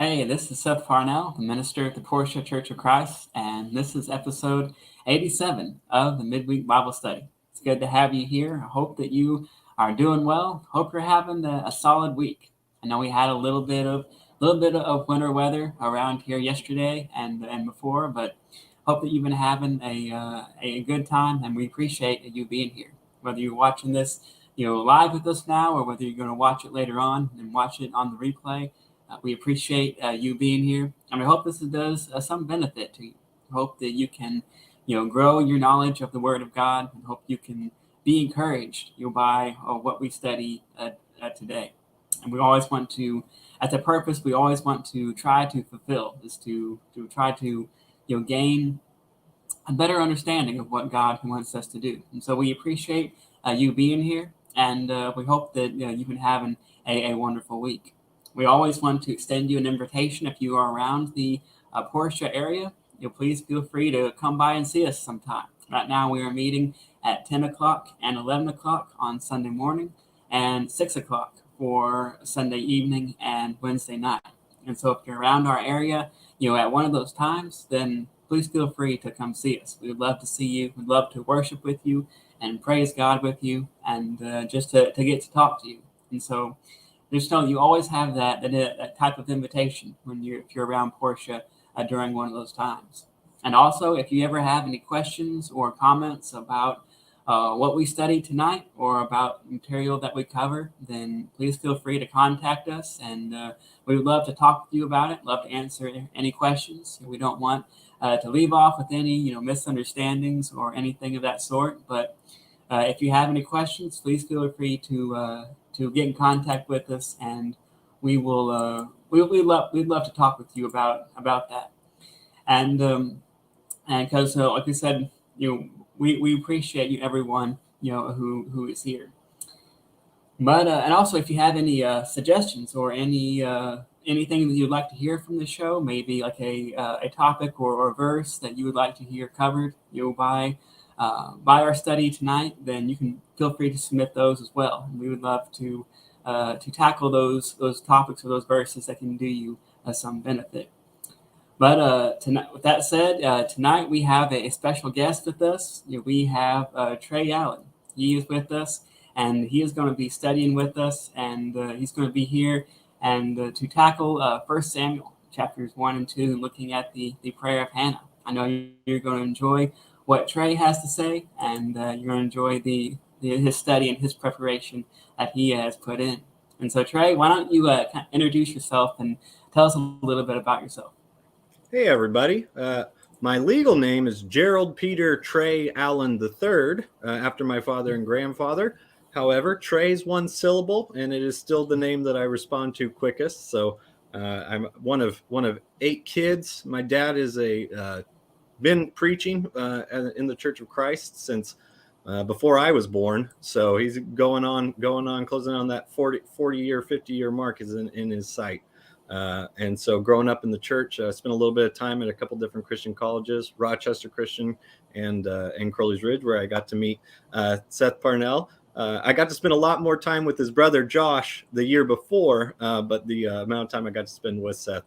Hey, this is Seth Farnell, the minister at the Portia Church of Christ, and this is episode 87 of the Midweek Bible Study. It's good to have you here. I hope that you are doing well. Hope you're having a solid week. I know we had a little bit of winter weather around here yesterday and before, but hope that you've been having a good time, and we appreciate you being here. Whether you're watching this, live with us now, or whether you're going to watch it later on and watch it on the replay. We appreciate you being here, and we hope this does some benefit to you. We hope that you can, grow your knowledge of the Word of God, and hope you can be encouraged, by what we study today. And we always want to, at the purpose, we always want to try to fulfill is to try to, gain a better understanding of what God wants us to do. And so we appreciate you being here, and we hope that you've been having a wonderful week. We always want to extend you an invitation if you are around the Portia area. Please feel free to come by and see us sometime. Right now we are meeting at 10 o'clock and 11 o'clock on Sunday morning and 6 o'clock for Sunday evening and Wednesday night. And so if you're around our area, at one of those times, then please feel free to come see us. We would love to see you. We'd love to worship with you and praise God with you, and just to get to talk to you. And so just know you always have that type of invitation if you're around Portia during one of those times. And also, if you ever have any questions or comments about what we studied tonight or about material that we cover, then please feel free to contact us, and we would love to talk with you about it. Love to answer any questions. We don't want to leave off with any misunderstandings or anything of that sort. But if you have any questions, please feel free to get in contact with us, and we'd love to talk with you about that. And because like we said, we appreciate you, everyone, who is here. But and also, if you have any suggestions or anything that you'd like to hear from the show, maybe like a topic or verse that you would like to hear covered, by our study tonight, then you can feel free to submit those as well. And we would love to tackle those topics or those verses that can do you some benefit. But tonight, with that said, tonight we have a special guest with us. We have Trey Allen. He is with us, and he is going to be studying with us, and he's going to be here and to tackle 1 Samuel chapters 1 and 2, looking at the prayer of Hannah. I know you're going to enjoy what Trey has to say, and you're going to enjoy his study and his preparation that he has put in. And so, Trey, why don't you introduce yourself and tell us a little bit about yourself? Hey, everybody. My legal name is Gerald Peter Trey Allen III, after my father and grandfather. However, Trey's one syllable, and it is still the name that I respond to quickest. So I'm one of 8 kids. My dad is been preaching in the Church of Christ since before I was born. So he's going on, closing on that 40-year, 50-year mark is in his sight. And so growing up in the church, I spent a little bit of time at a couple different Christian colleges, Rochester Christian and Crowley's Ridge, where I got to meet Seth Parnell. I got to spend a lot more time with his brother Josh the year before, but the amount of time I got to spend with Seth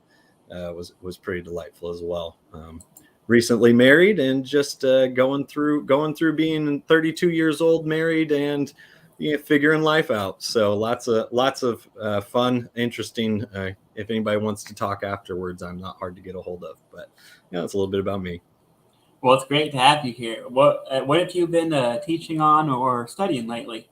was pretty delightful as well. Recently married and just going through being 32 years old, married, and figuring life out. So lots of fun, interesting. If anybody wants to talk afterwards, I'm not hard to get a hold of. But that's a little bit about me. Well, it's great to have you here. What have you been teaching on or studying lately?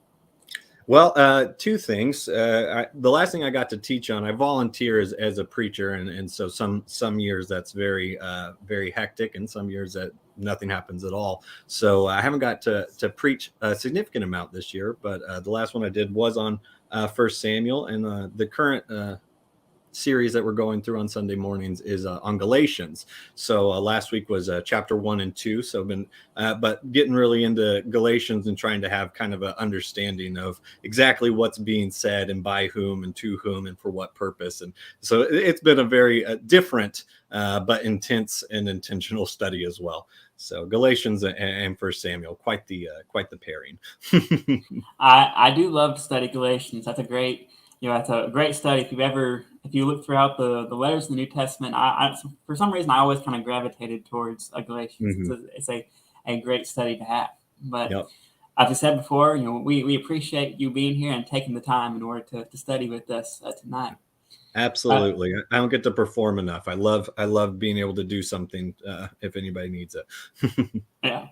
Well, 2 things. The last thing I got to teach on, I volunteer as a preacher, and so some years that's very very hectic, and some years that nothing happens at all. So I haven't got to preach a significant amount this year, but the last one I did was on 1 Samuel, and the current series that we're going through on Sunday mornings is on Galatians. So last week was chapter 1 and 2. So I've been, but getting really into Galatians and trying to have kind of an understanding of exactly what's being said and by whom and to whom and for what purpose. And so it's been a very different but intense and intentional study as well. So Galatians and 1 Samuel, quite the pairing. I do love to study Galatians. That's a great it's a great study. If you look throughout the letters in the New Testament, I for some reason I always kind of gravitated towards Galatians. Hmm. It's a great study to have. But Yep. as I said before, we appreciate you being here and taking the time in order to study with us tonight. Absolutely. I don't get to perform enough. I love being able to do something if anybody needs it. Yeah.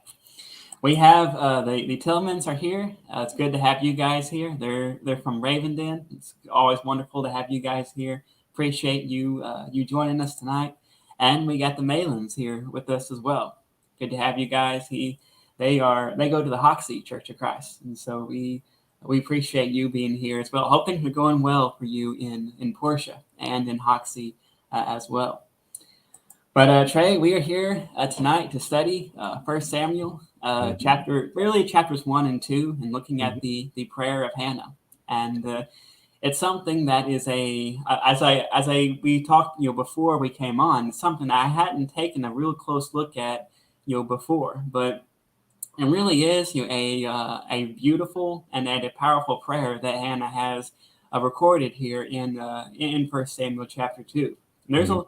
We have the Tillmans are here. It's good to have you guys here. They're from Ravenden. It's always wonderful to have you guys here. Appreciate you joining us tonight. And we got the Malins here with us as well. Good to have you guys. They go to the Hoxie Church of Christ, and so we appreciate you being here as well. Hope things are going well for you in Portia and in Hoxie as well. But Trey, we are here tonight to study 1 Samuel chapters 1 and 2, and looking at the prayer of Hannah. And it's something that is we talked before we came on. It's something I hadn't taken a real close look at before, but it really is a beautiful and a powerful prayer that Hannah has recorded here in 1 Samuel chapter 2. And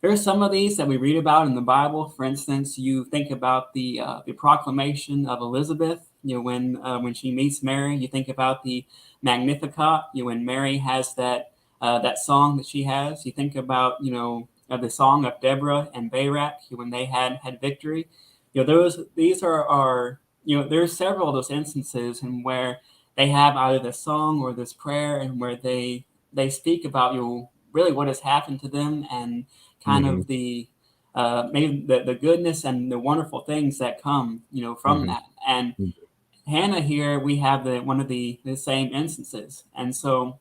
there's some of these that we read about in the Bible. For instance, you think about the proclamation of Elizabeth. When she meets Mary, you think about the Magnificat. When Mary has that song that she has. You think about the song of Deborah and Barak when they had victory. These are there's several of those instances in where they have either this song or this prayer, and where they speak about really what has happened to them, and kind of the maybe the goodness and the wonderful things that come from that. And Hannah here, we have one of the same instances. And so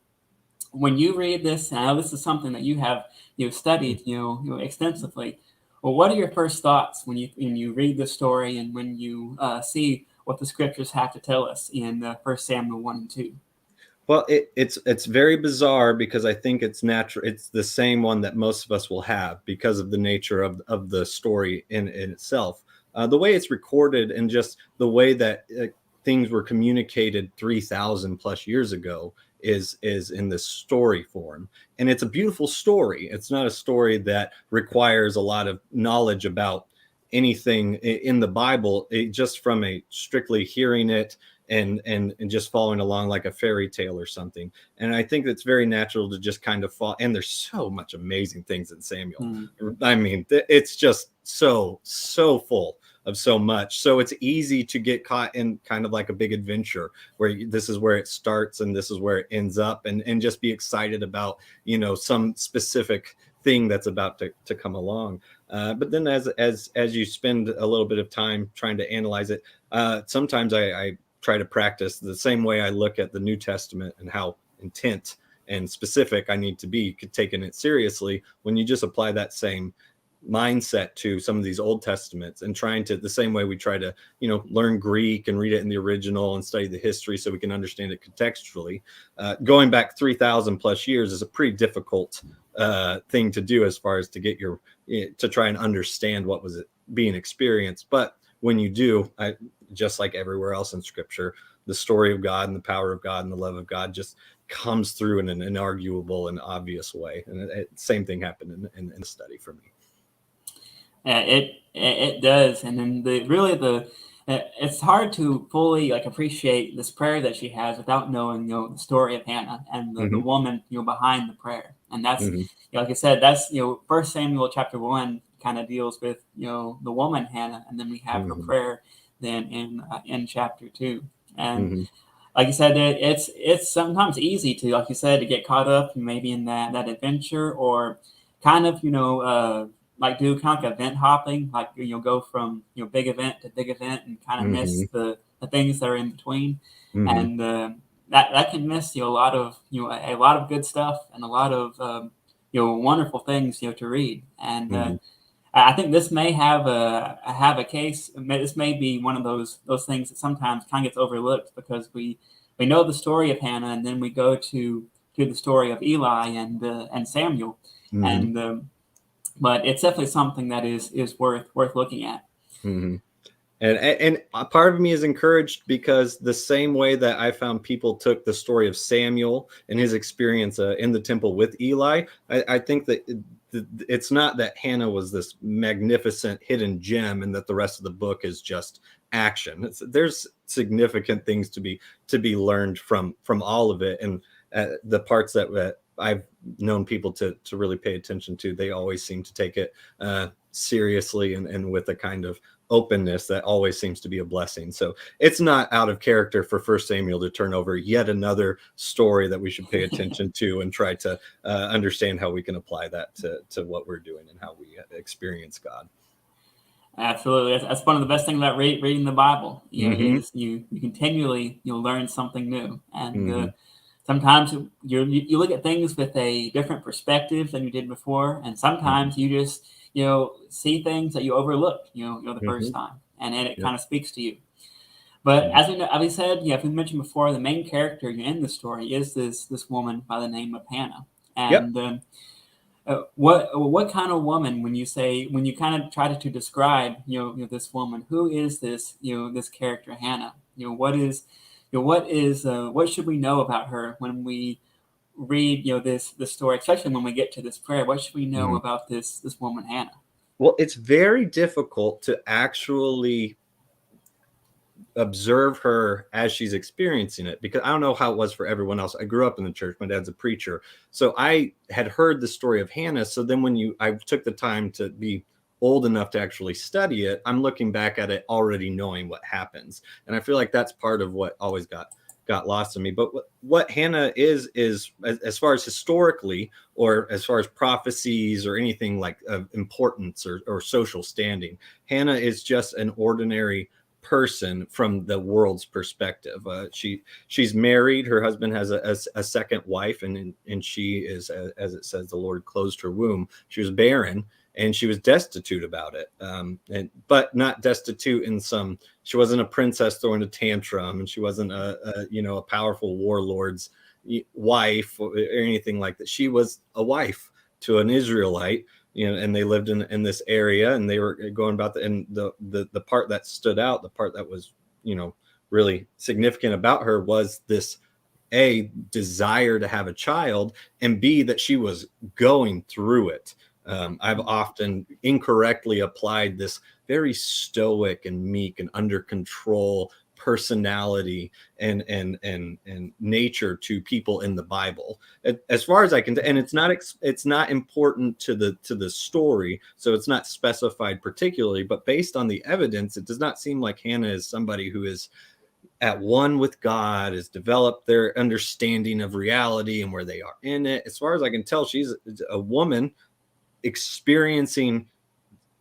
when you read this, and I know this is something that you have studied extensively. Well, what are your first thoughts when you read the story, and when you see what the scriptures have to tell us in 1 Samuel 1 and 2? Well, it's very bizarre, because I think it's natural. It's the same one that most of us will have because of the nature of the story in itself. The way it's recorded, and just the way that things were communicated 3,000 plus years ago is in this story form. And it's a beautiful story. It's not a story that requires a lot of knowledge about anything in the Bible, just from a strictly hearing it and just following along like a fairy tale or something. And I think it's very natural to just kind of fall. And there's so much amazing things in Samuel. I mean, it's just so full of so much. So it's easy to get caught in kind of like a big adventure, where this is where it starts and this is where it ends up, and just be excited about, some specific thing that's about to come along. But then as you spend a little bit of time trying to analyze it, sometimes I try to practice the same way I look at the New Testament, and how intent and specific I need to be taking it seriously. When you just apply that same mindset to some of these Old Testaments, and trying to, the same way we try to, learn Greek and read it in the original and study the history so we can understand it contextually, going back 3,000 plus years is a pretty difficult thing to do, as far as to get to try and understand what was being experienced. But when you do, just like everywhere else in Scripture, the story of God and the power of God and the love of God just comes through in an inarguable and obvious way. And same thing happened in the study for me. It does. And then it's hard to fully appreciate this prayer that she has without knowing the story of Hannah and the woman behind the prayer. And that's like I said, that's 1 Samuel chapter 1 kind of deals with the woman Hannah, and then we have her prayer then in chapter 2. And like you said, it's sometimes easy to, like you said, to get caught up maybe in that adventure, or kind of do kind of like event hopping, like go from big event to big event, and kind of miss the things that are in between. And that can miss a lot of good stuff, and a lot of wonderful things to read. And I think this may have a case. This may be one of those things that sometimes kind of gets overlooked, because we know the story of Hannah, and then we go to the story of Eli and Samuel, and but it's definitely something that is worth looking at. And a part of me is encouraged because the same way that I found people took the story of Samuel and his experience in the temple with Eli, I think that it's not that Hannah was this magnificent hidden gem and that the rest of the book is just action. There's significant things to be learned from all of it, and the parts that I've known people to really pay attention to, they always seem to take it seriously and with a kind of openness that always seems to be a blessing. So it's not out of character for First Samuel to turn over yet another story that we should pay attention to and try to understand how we can apply that to what we're doing and how we experience God. Absolutely, that's one of the best things about reading the Bible. Mm-hmm. Is you continually you'll learn something new, and Mm-hmm. sometimes you look at things with a different perspective than you did before, and sometimes you just see things that you overlooked the first Mm-hmm. time, and then it Yep. kind of speaks to you. But Yeah. as we said, we mentioned before, the main character in the story is this woman by the name of Hannah, Yep. and what kind of woman, when you kind of try to describe this woman, who is this this character Hannah? What should we know about her when we read this story, especially when we get to this prayer? What should we know Mm-hmm. about this woman Hannah? Well, it's very difficult to actually observe her as she's experiencing it, because I don't know how it was for everyone else. I grew up in the church. My dad's a preacher. So I had heard the story of Hannah. So then when I took the time to be old enough to actually study it, I'm looking back at it already knowing what happens. And I feel like that's part of what always got lost in me. But what Hannah is as far as historically, or as far as prophecies or anything like of importance or social standing, Hannah is just an ordinary person from the world's perspective. She's married. Her husband has a second wife, and she is, as it says, the Lord closed her womb. She was barren, and she was destitute about it. But not destitute in some. She wasn't a princess throwing a tantrum, and she wasn't a powerful warlord's wife or anything like that. She was a wife to an Israelite, and they lived in this area, and they were going about the part that stood out, the part that was, really significant about her was this, A, desire to have a child, and B, that she was going through it. I've often incorrectly applied this very stoic and meek and under control personality and nature to people in the Bible, as far as I can. And it's not important to the story, so it's not specified particularly. But based on the evidence, it does not seem like Hannah is somebody who is at one with God, has developed their understanding of reality and where they are in it. As far as I can tell, she's a woman experiencing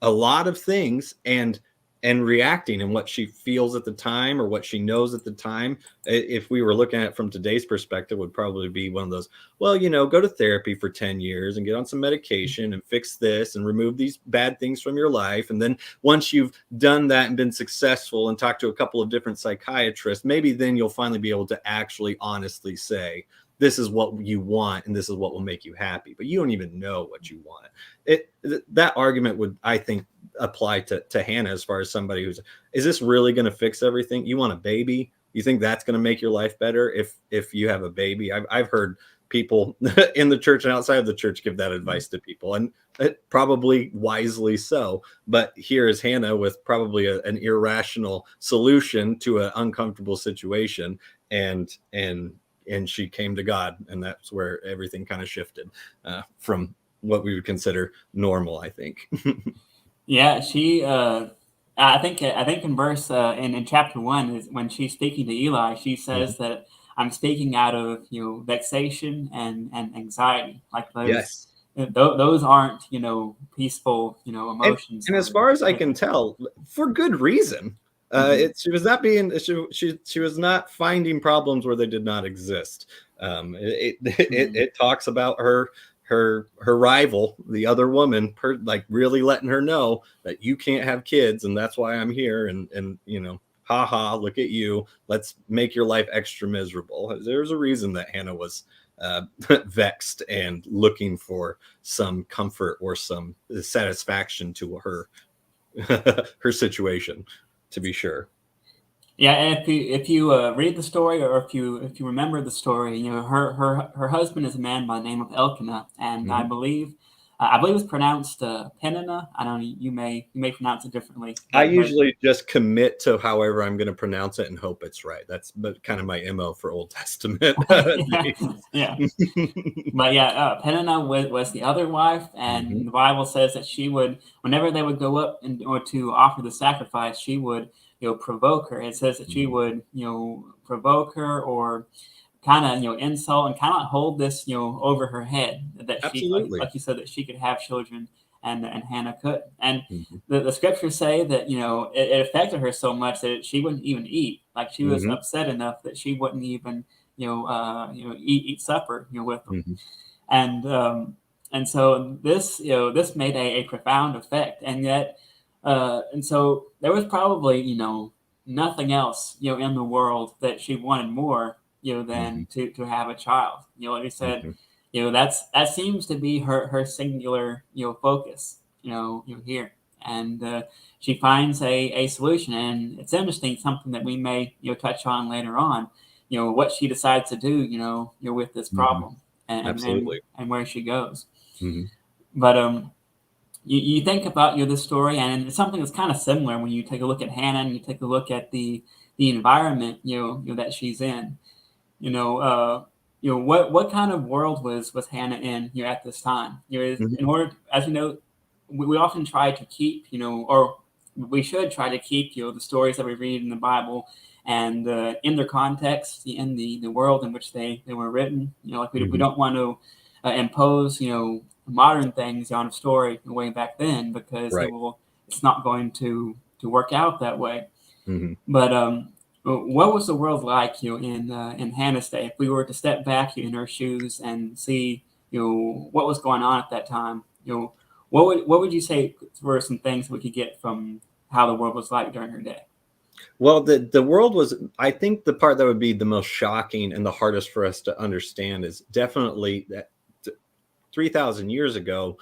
a lot of things and reacting and what she feels at the time or what she knows at the time. If we were looking at it from today's perspective, would probably be one of those, well, go to therapy for 10 years and get on some medication and fix this and remove these bad things from your life. And then once you've done that and been successful and talked to a couple of different psychiatrists, maybe then you'll finally be able to actually honestly say, this is what you want and this is what will make you happy. But you don't even know what you want. That argument would, I think, apply to Hannah, as far as somebody is this really going to fix everything? You want a baby? You think that's going to make your life better if you have a baby? I've heard people in the church and outside of the church give that advice to people, and probably wisely so. But here is Hannah with probably an irrational solution to an uncomfortable situation, and she came to God, and that's where everything kind of shifted from what we would consider normal, I think. Yeah, she. I think in verse in chapter 1 is when she's speaking to Eli. She says that I'm speaking out of vexation and anxiety. Like Yes. those aren't peaceful And, emotions and as or far as I can tell, for good reason. She was not being she was not finding problems where they did not exist. It talks about her rival, the other woman, like really letting her know that you can't have kids, and that's why I'm here. And haha, look at you. Let's make your life extra miserable. There's a reason that Hannah was vexed and looking for some comfort or some satisfaction to her her situation. to be sure. Yeah, and if you read the story, or if you remember the story, her husband is a man by the name of Elkanah, and Mhm. I believe it's pronounced Peninnah. I don't know. You may pronounce it differently, I but usually just commit to however I'm going to pronounce it and hope it's right. That's kind of my MO for Old Testament yeah, yeah. names. But yeah, Peninnah was the other wife, Mhm. and the Bible says that she would, whenever they would go up or to offer the sacrifice, she would, provoke her. It says that she Mhm. would, provoke her, or kind of, insult, and kind of hold this, over her head, that she, Absolutely. like you said, that she could have children, and Hannah couldn't. And Mhm. the scriptures say that, it affected her so much that she wouldn't even eat. Like, she was Mhm. upset enough that she wouldn't even, eat supper, with them. Mhm. And so this, this made a profound effect. And yet, and so there was probably, nothing else, in the world that she wanted more, Mhm. than to have a child. Like I said, Mhm. that seems to be her singular, focus, here. And she finds a solution. And it's interesting, something that we may, touch on later on, what she decides to do, with this Mhm. problem, and Absolutely. and where she goes. Mhm. But you think about, this story, and it's something that's kind of similar when you take a look at Hannah, and you take a look at the environment, that she's in. You know, what kind of world was Hannah in, at this time? Mhm. In order, as you know, we often try to keep, or we should try to keep, the stories that we read in the Bible, and in their context, in the world in which they were written. Like, we Mhm. don't want to impose, modern things on a story way back then, because Right. it's not going to work out that way. Mhm. But what was the world like, in Hannah's day? If we were to step back in her shoes and see, what was going on at that time, what would you say were some things we could get from how the world was like during her day? Well, the world was, I think the part that would be the most shocking and the hardest for us to understand is definitely that 3,000 years ago,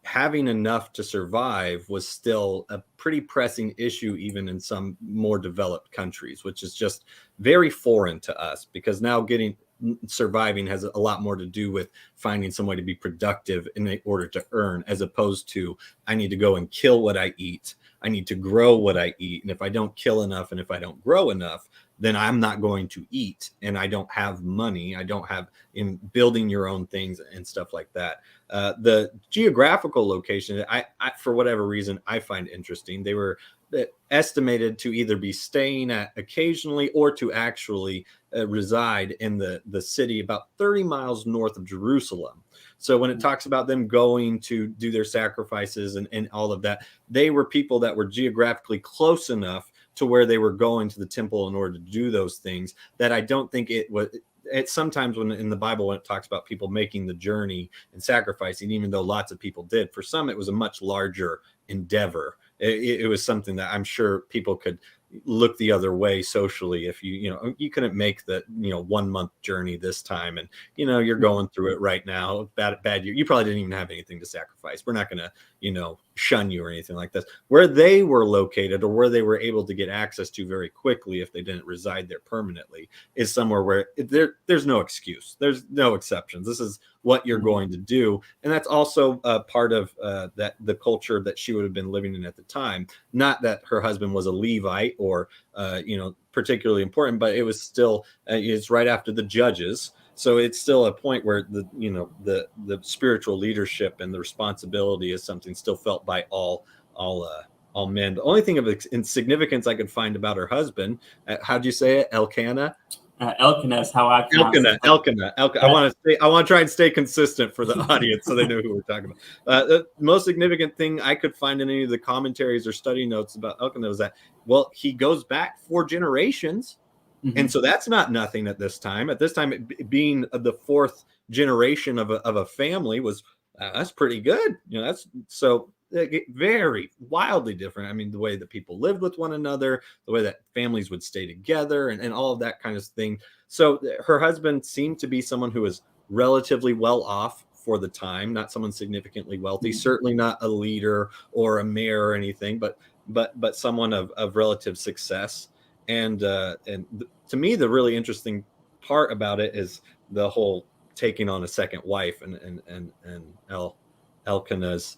having enough to survive was still a pretty pressing issue, even in some more developed countries, which is just very foreign to us, because now getting surviving has a lot more to do with finding some way to be productive in order to earn, as opposed to I need to go and kill what I eat. I need to grow what I eat. And if I don't kill enough and if I don't grow enough, then I'm not going to eat, and I don't have money. I don't have in building your own things and stuff like that. The geographical location, for whatever reason, I find interesting. They were estimated to either be staying at occasionally or to actually reside in the city about 30 miles north of Jerusalem. So when it talks about them going to do their sacrifices and all of that, they were people that were geographically close enough to where they were going to the temple in order to do those things, that I don't think it was. It's sometimes when in the Bible, when it talks about people making the journey and sacrificing, even though lots of people did, for some it was a much larger endeavor. It was something that I'm sure people could look the other way socially if you couldn't make the 1 month journey this time, and you're going through it right now, bad year, you probably didn't even have anything to sacrifice. We're not going to shun you or anything like this. Where they were located, or where they were able to get access to very quickly if they didn't reside there permanently, is somewhere where there's no excuse, there's no exceptions. This is what you're Mhm. going to do. And that's also part of that the culture that she would have been living in at the time. Not that her husband was a Levite or particularly important, but it was still it's right after the Judges. So it's still a point where the spiritual leadership and the responsibility is something still felt by all men. The only thing of insignificance I could find about her husband, how'd you say it, Elkanah? Elkanah is how I pronounce it, Elkanah, but Elkanah, Elkanah. that, I want to try and stay consistent for the audience so they know who we're talking about. The most significant thing I could find in any of the commentaries or study notes about Elkanah was that, well, he goes back 4 generations. And mhm. so that's not nothing at this time. At this time, being the fourth generation of a family was that's pretty good. That's so very wildly different. I mean, the way that people lived with one another, the way that families would stay together, and all of that kind of thing. So her husband seemed to be someone who was relatively well off for the time, not someone significantly wealthy, Mhm. certainly not a leader or a mayor or anything, but but someone of relative success. And to me, the really interesting part about it is the whole taking on a second wife and Elkanah's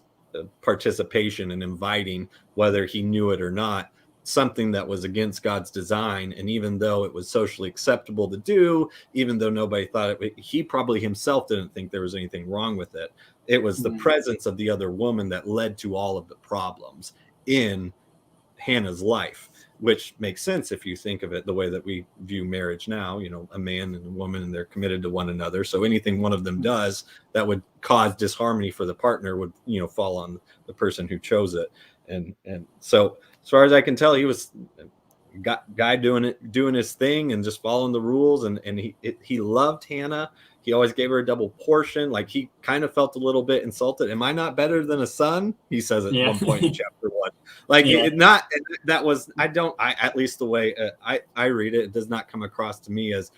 participation and inviting, whether he knew it or not, something that was against God's design. And even though it was socially acceptable to do, even though nobody thought it, he probably himself didn't think there was anything wrong with it. It was the presence of the other woman that led to all of the problems in Hannah's life, which makes sense if you think of it the way that we view marriage now, a man and a woman, and they're committed to one another. So anything one of them does that would cause disharmony for the partner would, fall on the person who chose it. And so as far as I can tell, he was guy doing his thing and just following the rules. And he loved Hannah. He always gave her a double portion. Like, he kind of felt a little bit insulted. Am I not better than a son? He says at one point in chapter 1. Like, at least the way I read it, it does not come across to me as,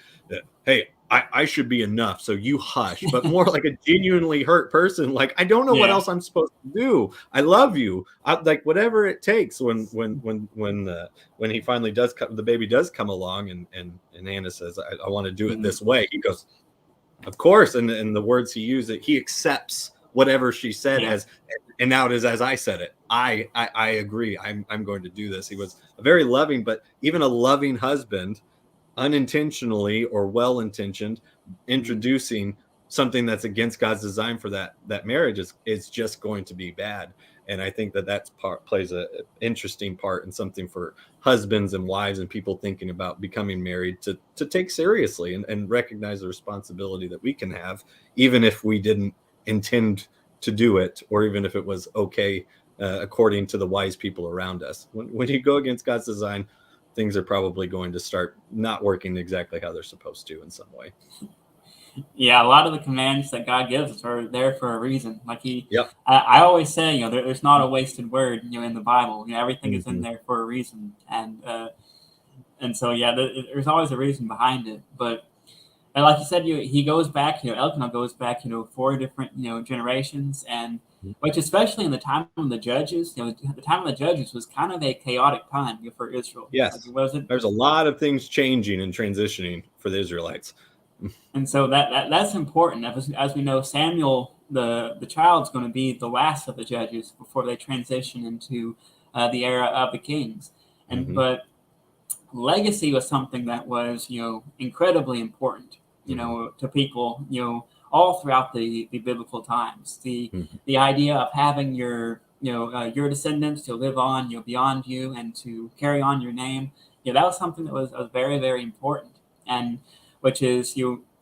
hey, I should be enough, so you hush, but more like a genuinely hurt person. Like, I don't know what else I'm supposed to do. I love you. Like, whatever it takes. When he finally does come, the baby does come along, and Hannah says, I want to do it this way. He goes, of course. And the words he used, he accepts whatever she said as, and now it is as I said it. I agree. I'm going to do this. He was a very loving, but even a loving husband, unintentionally or well-intentioned, introducing something that's against God's design for that marriage is just going to be bad. And I think that plays an interesting part in something for husbands and wives and people thinking about becoming married to take seriously and recognize the responsibility that we can have, even if we didn't intend to do it, or even if it was okay according to the wise people around us. When you go against God's design, things are probably going to start not working exactly how they're supposed to in some way. Yeah, a lot of the commands that God gives us are there for a reason. Like I always say, there's not a wasted word, in the Bible. Everything is in there for a reason, and so there's always a reason behind it. But like you said, he goes back. Elkanah goes back, 4 different generations, and which, especially in the time of the judges, the time of the judges was kind of a chaotic time for Israel. Yes, there's a lot of things changing and transitioning for the Israelites. And so that's important. As we know, Samuel, the child's going to be the last of the judges before they transition into the era of the kings. And but legacy was something that was incredibly important to people all throughout the biblical times. The idea of having your descendants to live on beyond you and to carry on your name, that was something that was very, very important. And which is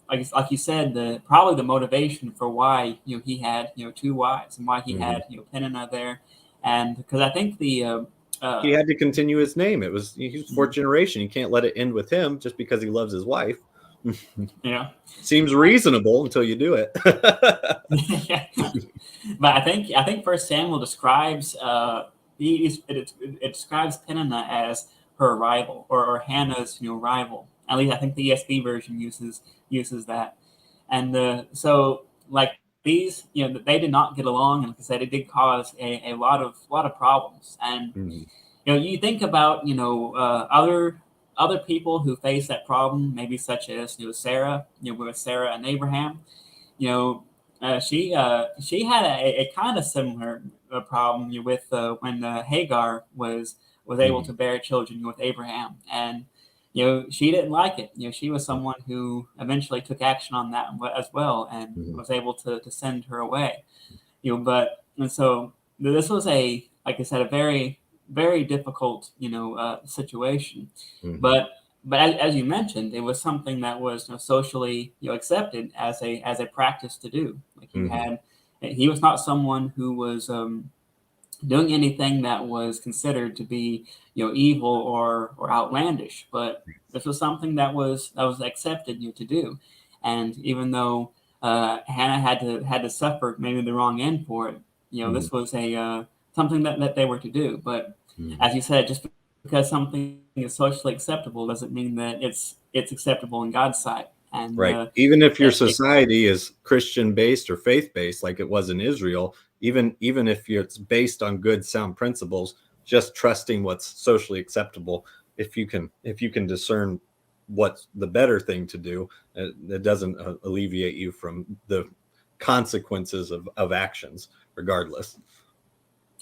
like you said, probably the motivation for why he had 2 wives and why he had Peninnah there, and because I think he had to continue his name. He was 4th generation. You can't let it end with him just because he loves his wife. Seems reasonable until you do it. But I think First Samuel describes it describes Peninnah as her rival or Hannah's rival. At least I think the ESV version uses that. And so like these, they did not get along, and like I said, it did cause a lot of problems. And you think about other people who face that problem, maybe such as Sarah, with Sarah and Abraham. She had a kind of similar problem with when Hagar was able to bear children with Abraham, and she didn't like it. She was someone who eventually took action on that as well, and was able to send her away. And so this was like I said, a very, very difficult situation. But as you mentioned, it was something that was socially accepted as a practice to do. Like he was not someone who was doing anything that was considered to be evil or outlandish, but this was something that was accepted to do. And even though Hannah had to suffer maybe the wrong end for it, this was a something that they were to do. But as you said, just because something is socially acceptable doesn't mean that it's acceptable in God's sight. And even if your society is Christian based or faith based, like it was in Israel, even if it's based on good sound principles, just trusting what's socially acceptable. If you can discern what's the better thing to do, it doesn't alleviate you from the consequences of actions regardless.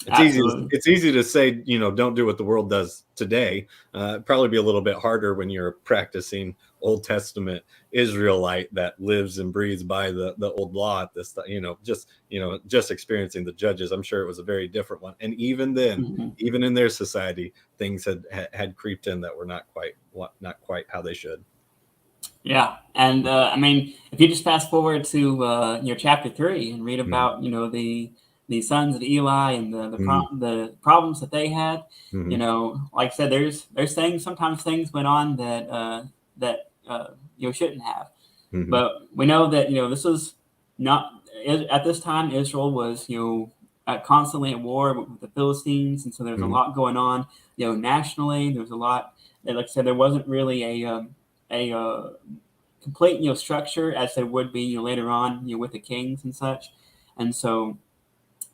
Absolutely. It's easy to say, don't do what the world does today. Probably be a little bit harder when you're practicing Old Testament Israelite that lives and breathes by the old law at this, just experiencing the judges. I'm sure it was a very different one. And even then, even in their society, things had creeped in that were not quite how they should. Yeah, and I mean, if you just fast forward to your chapter 3 and read about the sons of Eli and the problems that they had, like I said, there's sometimes things went on that shouldn't have, but we know that this was not at this time. Israel was constantly at war with the Philistines, and so there's a lot going on nationally. There's a lot, like I said, there wasn't really a complete structure as there would be later on with the kings and such. And so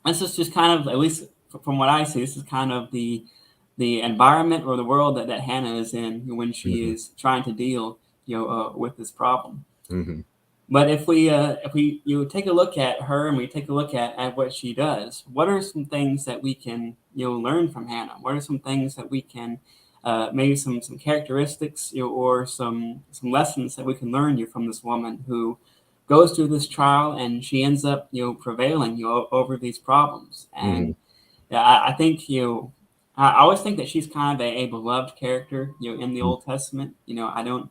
this is just kind of, at least from what I see, this is kind of the environment or the world that Hannah is in when she is trying to deal with this problem. But if we take a look at her and we take a look at what she does, what are some things that we can learn from Hannah? What are some things that we can maybe some characteristics or some lessons that we can learn from this woman who goes through this trial and she ends up prevailing over these problems? And I think I always think that she's kind of a beloved character in the Old Testament. I don't.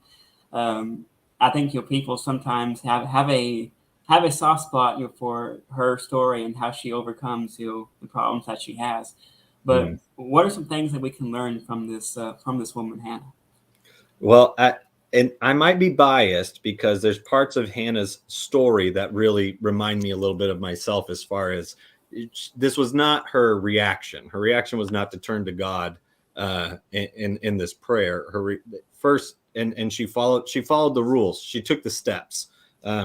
I think people sometimes have a soft spot for her story and how she overcomes the problems that she has. But what are some things that we can learn from this woman, Hannah? Well, I might be biased because there's parts of Hannah's story that really remind me a little bit of myself, as far as this was not her reaction. Her reaction was not to turn to God in this prayer. First, and she followed the rules. She took the steps.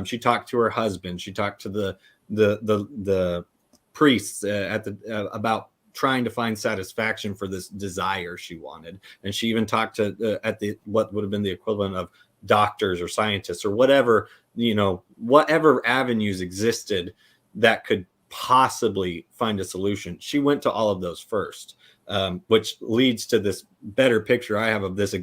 She talked to her husband. She talked to the priests about trying to find satisfaction for this desire she wanted. And she even talked to what would have been the equivalent of doctors or scientists or whatever avenues existed that could possibly find a solution. She went to all of those first, which leads to this better picture I have of this,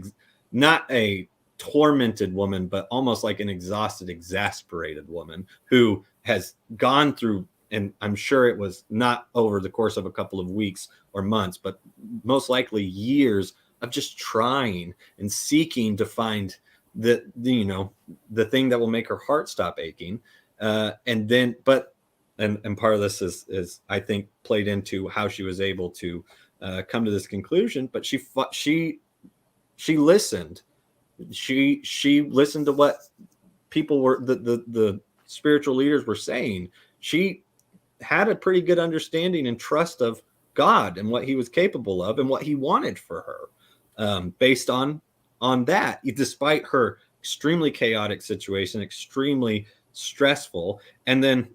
not a tormented woman, but almost like an exhausted, exasperated woman who has gone through, and I'm sure it was not over the course of a couple of weeks or months, but most likely years of just trying and seeking to find the thing that will make her heart stop aching. And part of this is I think played into how she was able to come to this conclusion. But she listened. She listened to what people were, the spiritual leaders were saying. She had a pretty good understanding and trust of God and what he was capable of and what he wanted for her, based on that, despite her extremely chaotic situation, extremely stressful. And then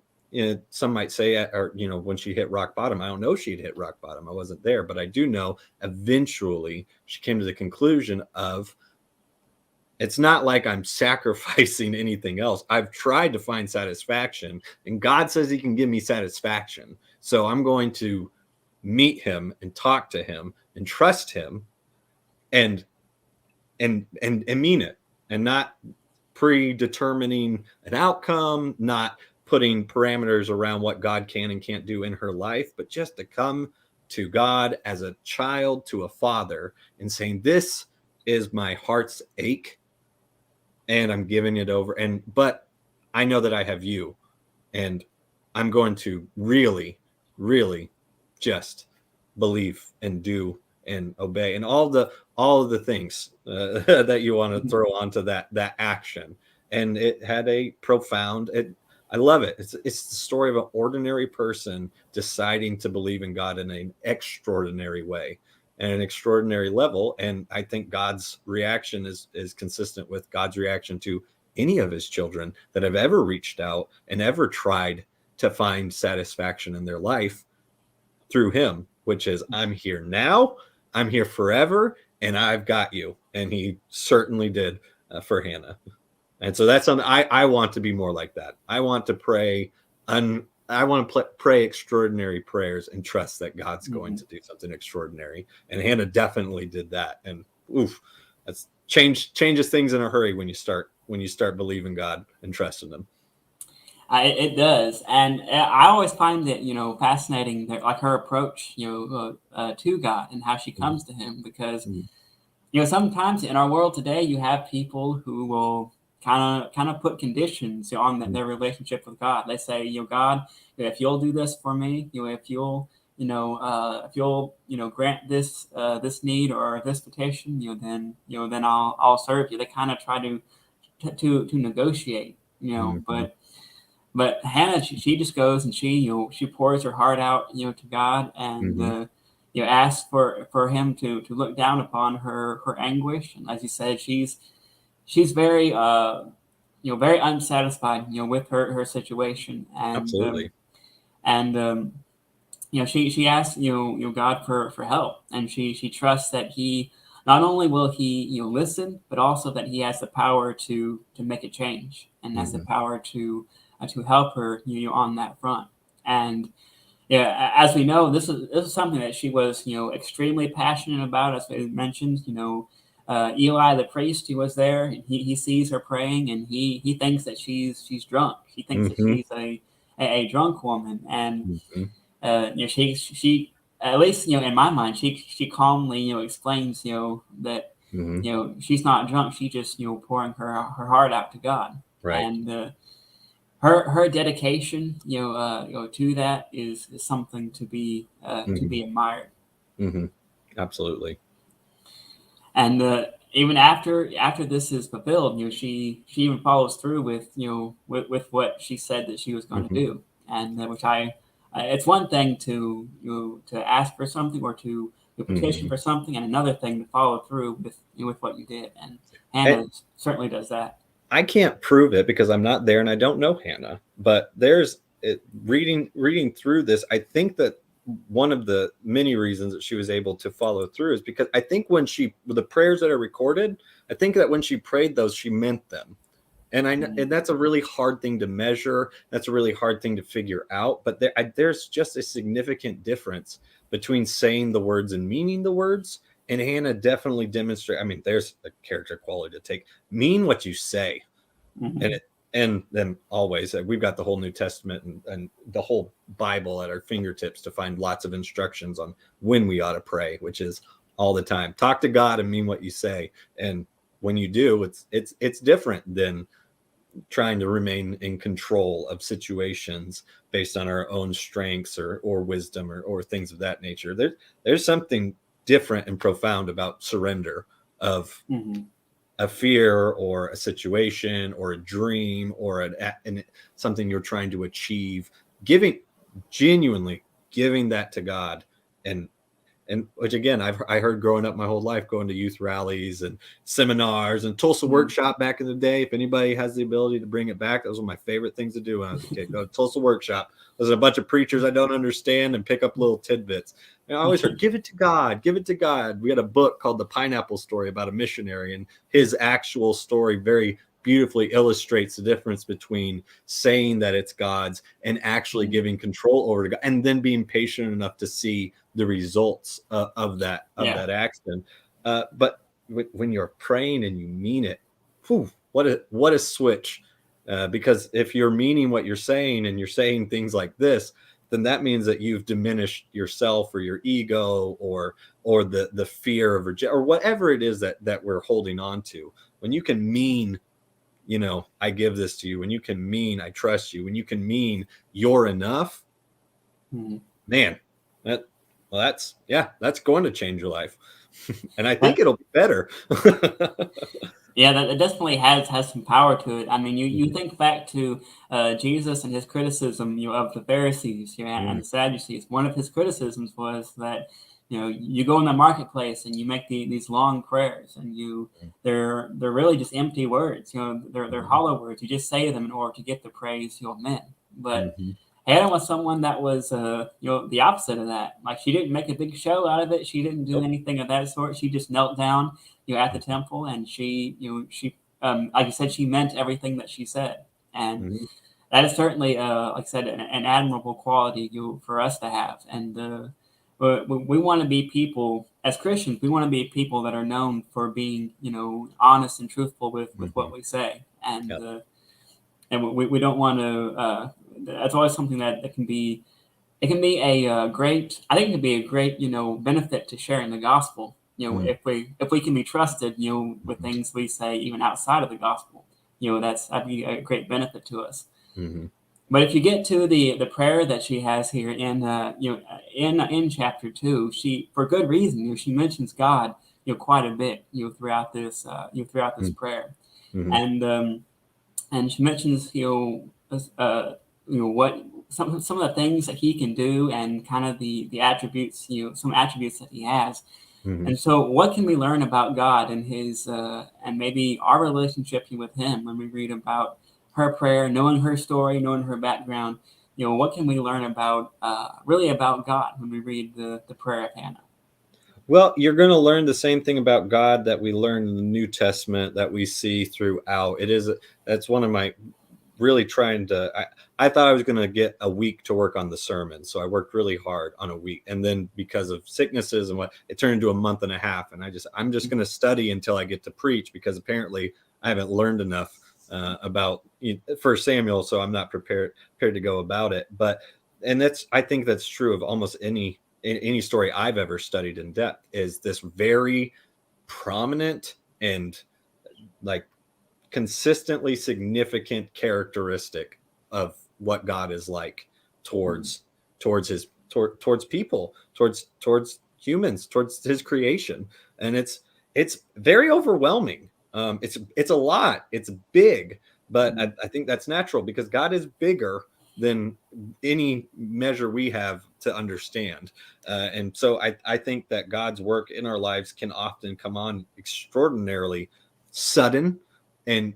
some might say, when she hit rock bottom, I don't know if she'd hit rock bottom. I wasn't there, but I do know eventually she came to the conclusion of, it's not like I'm sacrificing anything else. I've tried to find satisfaction, and God says he can give me satisfaction. So I'm going to meet him and talk to him and trust him and mean it, and not predetermining an outcome, not putting parameters around what God can and can't do in her life, but just to come to God as a child to a father and saying, this is my heart's ache, and I'm giving it over. But I know that I have you, and I'm going to really, really just believe and do and obey, and all of the things that you want to throw onto that action. And it had a profound. I love it. It's the story of an ordinary person deciding to believe in God in an extraordinary way and an extraordinary level. And I think God's reaction is consistent with God's reaction to any of his children that have ever reached out and ever tried to find satisfaction in their life through him. which is, I'm here now, I'm here forever, and I've got you. And he certainly did for Hannah. And so that's something I want to be more like that. I want to pray I want to pray extraordinary prayers and trust that God's going to do something extraordinary. And Hannah definitely did that. And that's changes things in a hurry when you start believing God and trusting Him. It does, and I always find it, fascinating that, like, her approach, to God and how she comes to Him, because sometimes in our world today, you have people who will kind of put conditions on their relationship with God. They say, God, if you'll do this for me, if you'll grant this need or this petition, then I'll serve you. They kind of try to negotiate, but Hannah, she just goes and she pours her heart out, to God, and asks for Him to look down upon her anguish. And as you said, she's very very unsatisfied, with her situation, and Absolutely. She asks God for help, and she trusts that He not only will He listen, but also that He has the power to make a change, and has the power to help her on that front. And as we know, this is something that she was extremely passionate about. As we mentioned, Eli the priest, who was there, and he sees her praying, and he thinks that she's drunk. He thinks that she's a drunk woman, and she at least in my mind, she calmly explains that she's not drunk. She just pouring her heart out to God, right. And her dedication to that is something to be admired. Absolutely. And even after this is fulfilled, she even follows through with with what she said that she was going to do, and which it's one thing to to ask for something or to petition for something, and another thing to follow through with what you did. And Hannah certainly does that. I can't prove it because I'm not there and I don't know Hannah, but reading through this, I think that one of the many reasons that she was able to follow through is because I think the prayers that are recorded, I think that when she prayed those, she meant them. And and that's a really hard thing to measure. That's a really hard thing to figure out. But there's just a significant difference between saying the words and meaning the words. And Hannah definitely demonstrated. I mean, there's a character quality to take. Mean what you say, and then always we've got the whole New Testament and the whole Bible at our fingertips to find lots of instructions on when we ought to pray, which is all the time. Talk to God and mean what you say, and when you do, it's different than trying to remain in control of situations based on our own strengths or wisdom or things of that nature. There's something different and profound about surrender of a fear or a situation or a dream or something you're trying to achieve, genuinely giving that to God. And which, again, I heard growing up my whole life, going to youth rallies and seminars and Tulsa Workshop back in the day. If anybody has the ability to bring it back, that was one of my favorite things to do when I was a kid. Go to Tulsa Workshop. There's a bunch of preachers I don't understand and pick up little tidbits. And I always heard, give it to God, give it to God. We had a book called The Pineapple Story about a missionary, and his actual story very beautifully illustrates the difference between saying that it's God's and actually giving control over to God, and then being patient enough to see the results of that action. But when you're praying and you mean it, what a switch! Because if you're meaning what you're saying and you're saying things like this, then that means that you've diminished yourself or your ego or the fear of rejection or whatever it is that we're holding on to. When you can mean, I give this to you, when you can mean I trust you, when you can mean you're enough, man, that's going to change your life. And I think it'll be better. Yeah, that definitely has some power to it. I mean, you think back to Jesus and his criticism, of the Pharisees, and the Sadducees. One of his criticisms was that, you go in the marketplace and you make these long prayers, and they're really just empty words. They're hollow words. You just say them in order to get the praise, men. But Hannah was someone that was, the opposite of that. Like, she didn't make a big show out of it. She didn't do Nope. anything of that sort. She just knelt down, at the temple, and like you said, she meant everything that she said. And Mhm. that is certainly, like I said, an admirable quality, for us to have. And we want to be people as Christians. We want to be people that are known for being, honest and truthful with what Mhm. we say. Yeah. And we don't want to. That's always something that can be. It can be a great. I think it can be a great, benefit to sharing the gospel. Mm. If we can be trusted, with Mhm. things we say even outside of the gospel, that'd be a great benefit to us. Mhm. But if you get to the prayer that she has here in in chapter 2, she, for good reason, she mentions God, quite a bit, throughout this Mm. prayer. Mhm. And she mentions, what some of the things that he can do, and kind of the attributes, some attributes that he has. Mhm. And so, what can we learn about God and his and maybe our relationship with him when we read about her prayer, knowing her story, knowing her background? What can we learn about really about God when we read the prayer of Hannah? Well, you're going to learn the same thing about God that we learn in the New Testament that we see throughout. That's one of my really trying to. I thought I was going to get a week to work on the sermon, so I worked really hard on a week, and then because of sicknesses and what, it turned into a month and a half. And I'm just going to study until I get to preach, because apparently I haven't learned enough about First Samuel, so I'm not prepared to go about it. But and I think that's true of almost any story I've ever studied in depth, is this very prominent and like consistently significant characteristic of what God is like towards towards people, towards humans, towards his creation. And it's very overwhelming. It's a lot. It's big, but I think that's natural, because God is bigger than any measure we have to understand. And so I think that God's work in our lives can often come on extraordinarily sudden and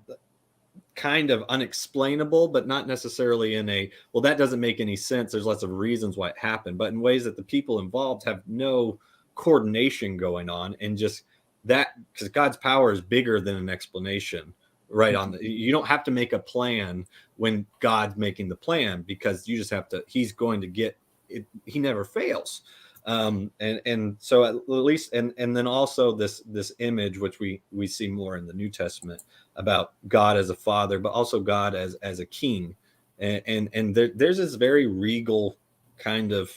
kind of unexplainable, but not necessarily in a, well, that doesn't make any sense, there's lots of reasons why it happened, but in ways that the people involved have no coordination going on. And just that, because God's power is bigger than an explanation. Right on you don't have to make a plan when God's making the plan, because you just have to, he's going to get it, he never fails. And so at least, and then also this image which we see more in the New Testament, about God as a father, but also God as a king. And there's this very regal kind of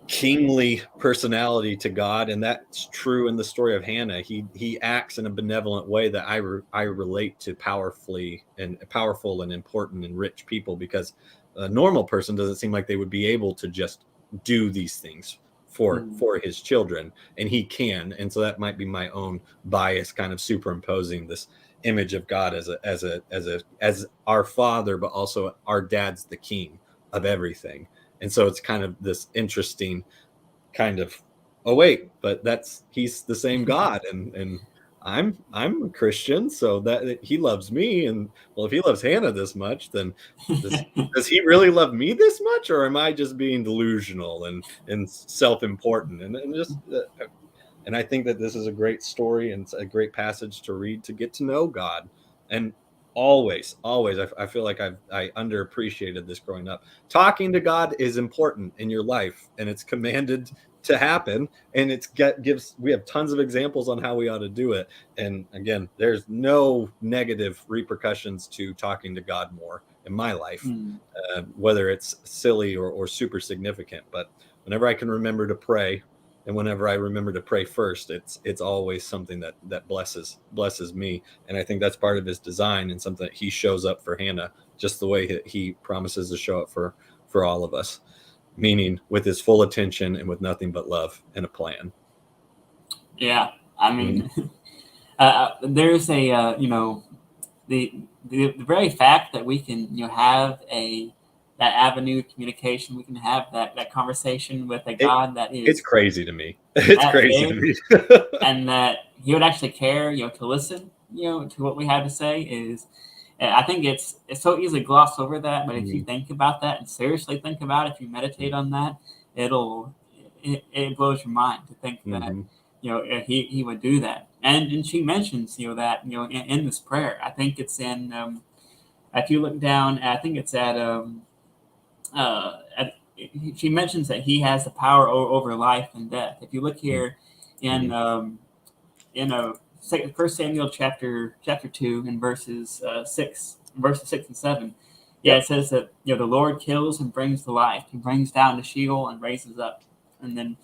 kingly personality to God, and that's true in the story of Hannah. He acts in a benevolent way that I relate to powerful and important and rich people, because a normal person doesn't seem like they would be able to just do these things for his children, and he can. And so that might be my own bias kind of superimposing this image of God as our father, but also our dad's the king of everything. And so it's kind of this interesting kind of, oh wait, but he's the same God, and I'm a Christian, so that he loves me. And well, if he loves Hannah this much, then does he really love me this much, or am I just being delusional and self-important? And just and I think that this is a great story and a great passage to read to get to know God. And always, I feel like I underappreciated this growing up. Talking to God is important in your life, and it's commanded to happen. And gives we have tons of examples on how we ought to do it. And again, there's no negative repercussions to talking to God more in my life, whether it's silly or super significant. But whenever I can remember to pray, and whenever I remember to pray first, it's always something that blesses me. And I think that's part of his design, and something that he shows up for Hannah just the way he promises to show up for all of us, meaning with his full attention and with nothing but love and a plan. Yeah, I Mhm. mean, there's a the, the very fact that we can have that avenue of communication, we can have that conversation with a it God that it's is crazy to me. It's that crazy to big, me. and that he would actually care, to listen, to what we have to say I think it's so easily glossed over that, but if you Mhm. think about that and seriously think about it, if you meditate on that, it'll it blows your mind to think that Mhm. he would do that. And she mentions that in this prayer. I think it's in if you look down, I think it's at she mentions that he has the power over life and death. If you look here in Mhm. First Samuel chapter 2 and verses 6 and 7. Yeah, it Yep. says that the Lord kills and brings to life. He brings down to Sheol and raises up. And then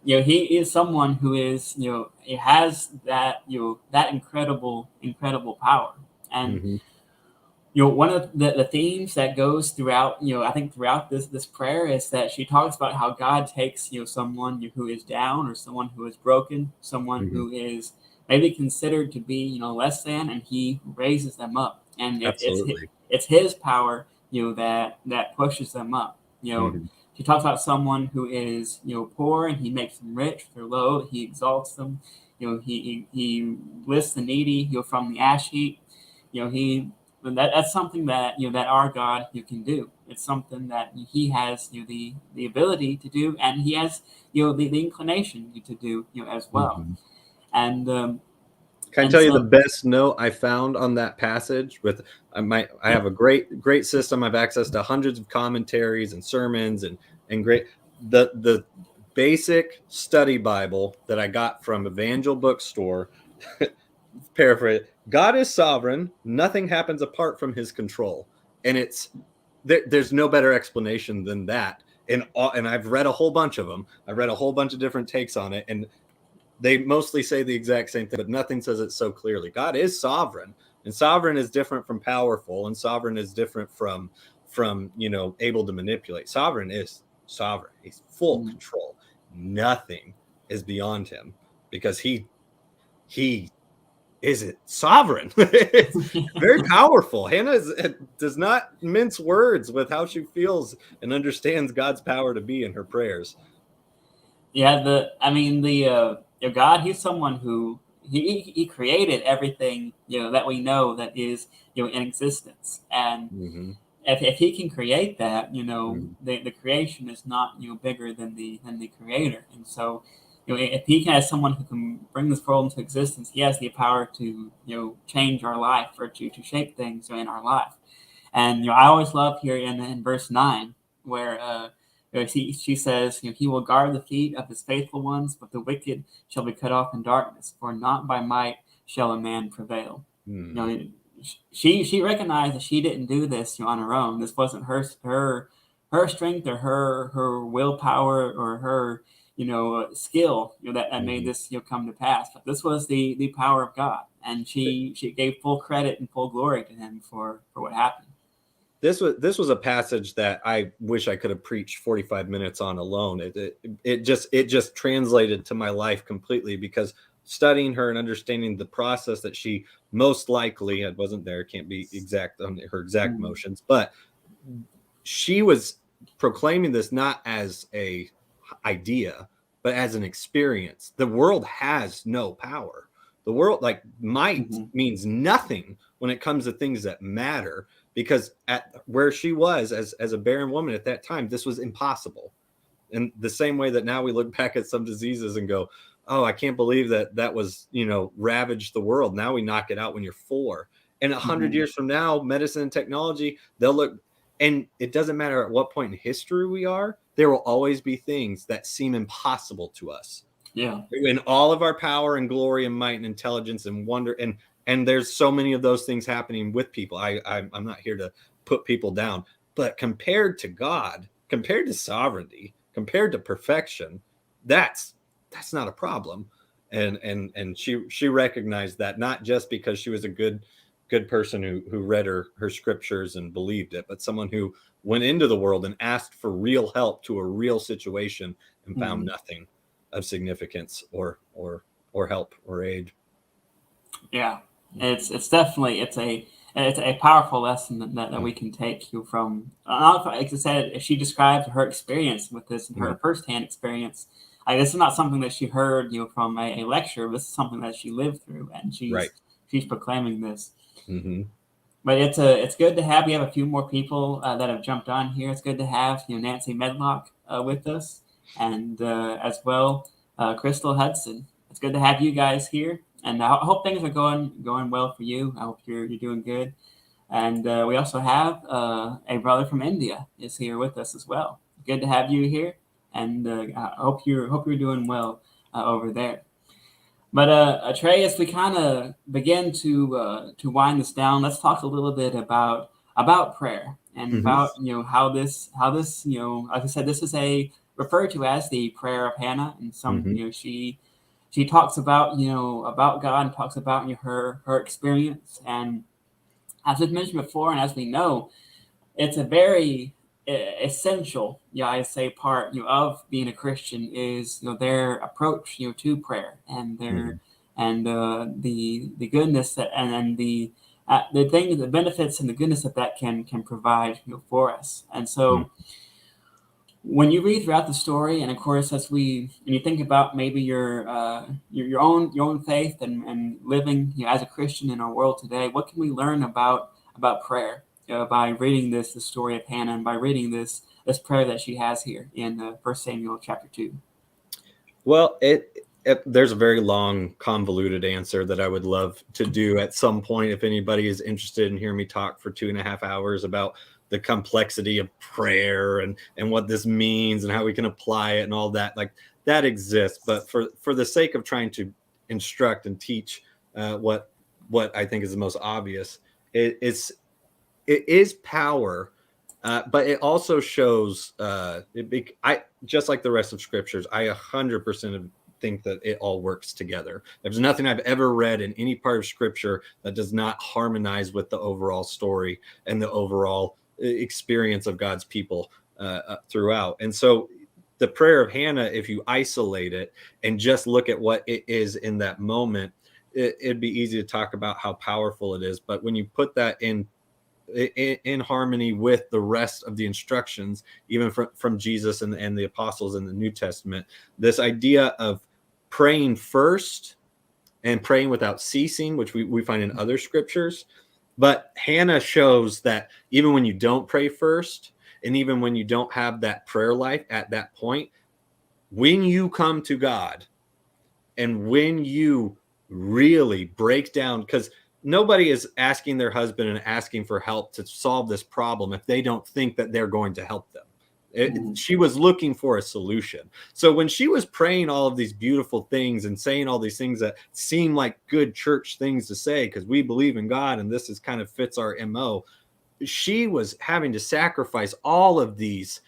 he is someone who is he has that that incredible power. And Mhm. one of the themes that goes throughout, I think throughout this prayer is that she talks about how God takes, someone who is down or someone who is broken, someone Mhm. who is maybe considered to be, less than, and he raises them up. And Absolutely. it's his power, that pushes them up. Mhm. She talks about someone who is, poor and he makes them rich. They're low, he exalts them. He lifts the needy, from the ash heap. He that's something that that our God can do. It's something that He has the ability to do, and He has the inclination to do as well. Mhm. And Can I and tell you the so best note I found on that passage? With I yeah, have a great system. I've access to hundreds of commentaries and sermons and great the basic study Bible that I got from Evangel Bookstore. Paraphrase: God is sovereign. Nothing happens apart from His control, and there's no better explanation than that. And I've read a whole bunch of them. I read a whole bunch of different takes on it, and they mostly say the exact same thing, but nothing says it so clearly. God is sovereign, and sovereign is different from powerful, and sovereign is different from able to manipulate. Sovereign is sovereign. He's full mm, control. Nothing is beyond him because he isn't sovereign. It's very powerful. Does not mince words with how she feels and understands God's power to be in her prayers. yeah. God, He's someone who he created everything that we know that is in existence. And Mhm. if he can create that, Mhm. the creation is not bigger than the creator. And so if he has someone who can bring this world into existence, he has the power to change our life or to shape things in our life. And I always love here in verse 9 where she says, he will guard the feet of his faithful ones, but the wicked shall be cut off in darkness, for not by might shall a man prevail. you Mhm. know she recognized that she didn't do this on her own. This wasn't her strength or her willpower or her skill that made Mhm. this come to pass. But this was the power of God, and she gave full credit and full glory to him for what happened. This was a passage that I wish I could have preached 45 minutes on alone. It just translated to my life completely because studying her and understanding the process that she most likely, it wasn't there, can't be exact on her exact Mm, motions, but she was proclaiming this not as a idea but as an experience. The world has no power. The world, like, might mhm, means nothing when it comes to things that matter, because at where she was as a barren woman at that time, this was impossible. In the same way that now we look back at some diseases and go, oh, I can't believe that was ravaged the world. Now we knock it out when you're 4. And 100 mhm. years from now, medicine and technology, they'll look, and it doesn't matter at what point in history we are, there will always be things that seem impossible to us Yeah. in all of our power and glory and might and intelligence and wonder. And there's so many of those things happening with people. I'm not here to put people down, but compared to God, compared to sovereignty, compared to perfection, that's not a problem. And she recognized that, not just because she was a good person who read her scriptures and believed it, but someone who went into the world and asked for real help to a real situation and found Mhm. nothing of significance or help or aid. Yeah. It's definitely it's a powerful lesson that we can take from. Like I said, she describes her experience with this and Mhm. her firsthand experience. This is not something that she heard from a lecture. This is something that she lived through, and Right. she's proclaiming this. Hmm. But it's good to have. We have a few more people that have jumped on here. It's good to have Nancy Medlock with us, and as well Crystal Hudson. It's good to have you guys here, and I hope things are going well for you. I hope you're doing good. And we also have a brother from India is here with us as well. Good to have you here, and I hope you're doing well over there. But Trey, as we kind of begin to wind this down, let's talk a little bit about prayer and Mm-hmm. about how this like I said, this is a referred to as the prayer of Hannah, and some Mm-hmm. she talks about about God and talks about her experience, and as we've mentioned before, and as we know, it's a very essential, I say, part of being a Christian is their approach to prayer and Mm-hmm. their and the goodness that and the thing, the benefits and the goodness that can provide for us. And so when you read throughout the story, and of course as and you think about maybe your own faith and living as a Christian in our world today, what can we learn about prayer by reading the story of Hannah, and by reading this prayer that she has here in 1 Samuel chapter 2? Well, there's a very long, convoluted answer that I would love to do at some point. If anybody is interested in hearing me talk for 2.5 hours about the complexity of prayer and what this means and how we can apply it and all that, like that exists. But for the sake of trying to instruct and teach what I think is the most obvious, it is power. But it also shows, I just like the rest of scriptures, I 100% think that it all works together. There's nothing I've ever read in any part of scripture that does not harmonize with the overall story and the overall experience of God's people throughout. And so the prayer of Hannah, if you isolate it and just look at what it is in that moment, it'd be easy to talk about how powerful it is. But when you put that in harmony with the rest of the instructions, even from Jesus and the apostles in the New Testament, this idea of praying first and praying without ceasing, which we find in other scriptures. But Hannah shows that even when you don't pray first, and even when you don't have that prayer life at that point, when you come to God and when you really break down, because nobody is asking their husband and asking for help to solve this problem if they don't think that they're going to help them. She was looking for a solution. So when she was praying all of these beautiful things and saying all these things that seem like good church things to say, because we believe in God and this is kind of fits our MO, she was having to sacrifice all of these